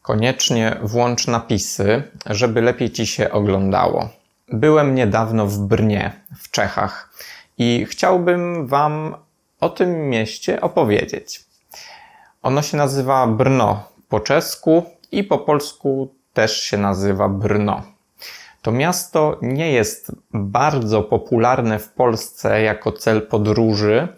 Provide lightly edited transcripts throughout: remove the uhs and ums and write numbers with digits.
Koniecznie włącz napisy, żeby lepiej Ci się oglądało. Byłem niedawno w Brnie, w Czechach i chciałbym Wam o tym mieście opowiedzieć. Ono się nazywa Brno po czesku i po polsku też się nazywa Brno. To miasto nie jest bardzo popularne w Polsce jako cel podróży,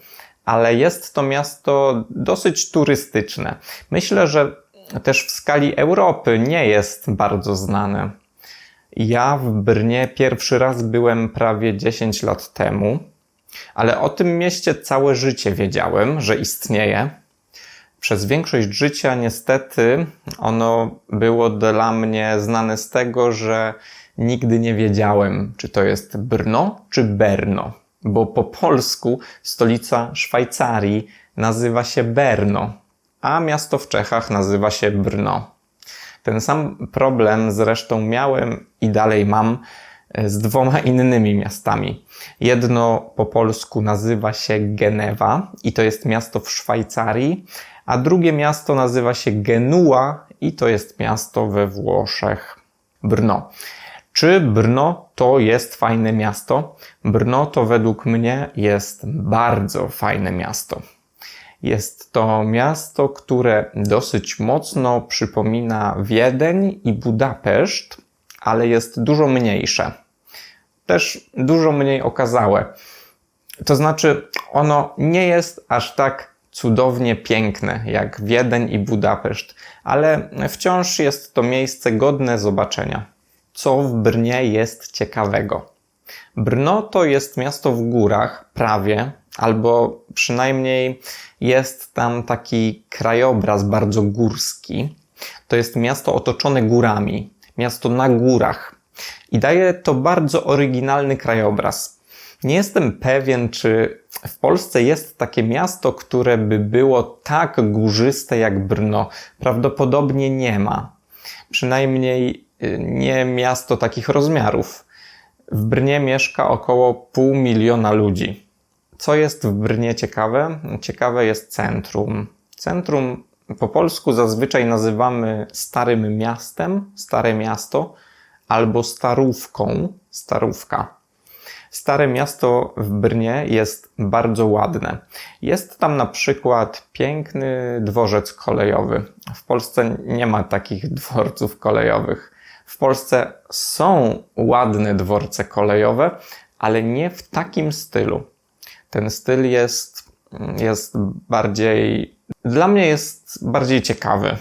ale jest to miasto dosyć turystyczne. Myślę, że też w skali Europy nie jest bardzo znane. Ja w Brnie pierwszy raz byłem prawie 10 lat temu, ale o tym mieście całe życie wiedziałem, że istnieje. Przez większość życia niestety ono było dla mnie znane z tego, że nigdy nie wiedziałem, czy to jest Brno czy Berno, bo po polsku stolica Szwajcarii nazywa się Berno, a miasto w Czechach nazywa się Brno. Ten sam problem zresztą miałem i dalej mam z dwoma innymi miastami. Jedno po polsku nazywa się Genewa i to jest miasto w Szwajcarii, a drugie miasto nazywa się Genua i to jest miasto we Włoszech. Brno. Czy Brno to jest fajne miasto? Brno to według mnie jest bardzo fajne miasto. Jest to miasto, które dosyć mocno przypomina Wiedeń i Budapeszt, ale jest dużo mniejsze. Też dużo mniej okazałe. To znaczy, ono nie jest aż tak cudownie piękne jak Wiedeń i Budapeszt, ale wciąż jest to miejsce godne zobaczenia. Co w Brnie jest ciekawego? Brno to jest miasto w górach, prawie, albo przynajmniej jest tam taki krajobraz bardzo górski. To jest miasto otoczone górami, miasto na górach i daje to bardzo oryginalny krajobraz. Nie jestem pewien, czy w Polsce jest takie miasto, które by było tak górzyste jak Brno. Prawdopodobnie nie ma. Przynajmniej nie miasto takich rozmiarów. W Brnie mieszka około 500 000 ludzi. Co jest w Brnie ciekawe? Ciekawe jest centrum. Centrum po polsku zazwyczaj nazywamy Starym Miastem, Stare Miasto, albo Starówką, Starówka. Stare Miasto w Brnie jest bardzo ładne. Jest tam na przykład piękny dworzec kolejowy. W Polsce nie ma takich dworców kolejowych. W Polsce są ładne dworce kolejowe, ale nie w takim stylu. Ten styl jest bardziej, dla mnie jest bardziej ciekawy.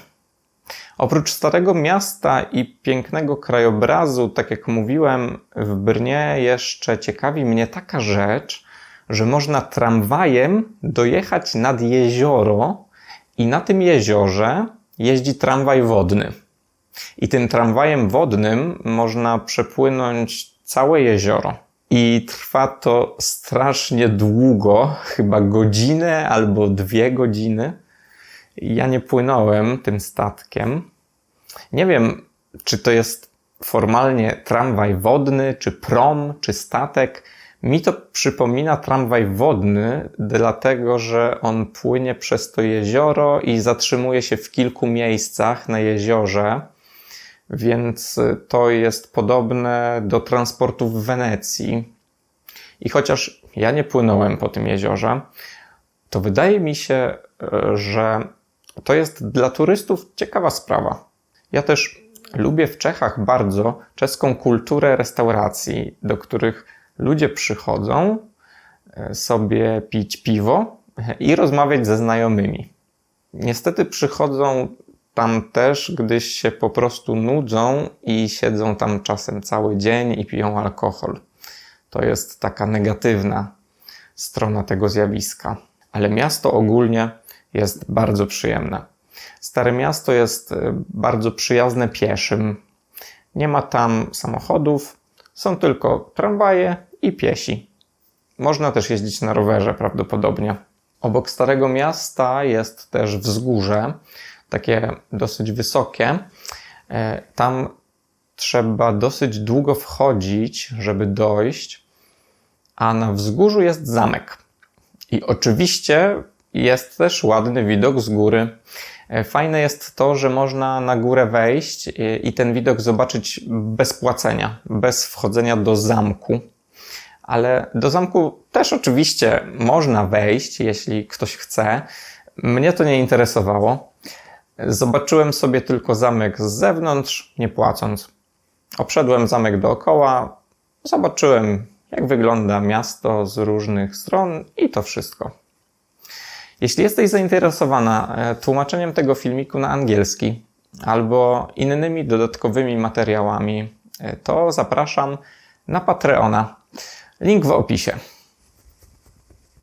Oprócz Starego Miasta i pięknego krajobrazu, tak jak mówiłem, w Brnie jeszcze ciekawi mnie taka rzecz, że można tramwajem dojechać nad jezioro i na tym jeziorze jeździ tramwaj wodny. I tym tramwajem wodnym można przepłynąć całe jezioro. I trwa to strasznie długo, chyba godzinę albo 2 godziny. Ja nie płynąłem tym statkiem. Nie wiem, czy to jest formalnie tramwaj wodny, czy prom, czy statek. Mi to przypomina tramwaj wodny, dlatego że on płynie przez to jezioro i zatrzymuje się w kilku miejscach na jeziorze. Więc to jest podobne do transportu w Wenecji. I chociaż ja nie płynąłem po tym jeziorze, to wydaje mi się, że to jest dla turystów ciekawa sprawa. Ja też lubię w Czechach bardzo czeską kulturę restauracji, do których ludzie przychodzą sobie pić piwo i rozmawiać ze znajomymi. Niestety przychodzą tam też, gdyż się po prostu nudzą i siedzą tam czasem cały dzień i piją alkohol. To jest taka negatywna strona tego zjawiska. Ale miasto ogólnie jest bardzo przyjemne. Stare Miasto jest bardzo przyjazne pieszym. Nie ma tam samochodów, są tylko tramwaje i piesi. Można też jeździć na rowerze prawdopodobnie. Obok Starego Miasta jest też wzgórze, takie dosyć wysokie. Tam trzeba dosyć długo wchodzić, żeby dojść, a na wzgórzu jest zamek. I oczywiście jest też ładny widok z góry. Fajne jest to, że można na górę wejść i ten widok zobaczyć bez płacenia, bez wchodzenia do zamku. Ale do zamku też oczywiście można wejść, jeśli ktoś chce. Mnie to nie interesowało. Zobaczyłem sobie tylko zamek z zewnątrz, nie płacąc. Obszedłem zamek dookoła, zobaczyłem, jak wygląda miasto z różnych stron i to wszystko. Jeśli jesteś zainteresowana tłumaczeniem tego filmiku na angielski albo innymi dodatkowymi materiałami, to zapraszam na Patreona. Link w opisie.